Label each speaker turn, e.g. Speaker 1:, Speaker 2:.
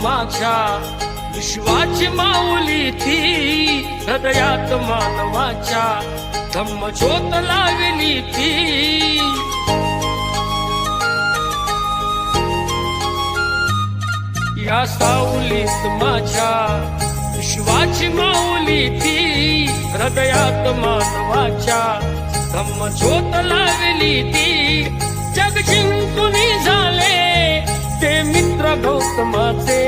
Speaker 1: माझ्या विश्वाची माऊली ती हृदयात मानवाच्या धम्मज्योत लावली ती या सावलीत माझ्या विश्वाची माऊली ती हृदयात मानवाच्या धम्मज्योत लावली ती जग जिंकून झाले ते मित्र गौतमाचे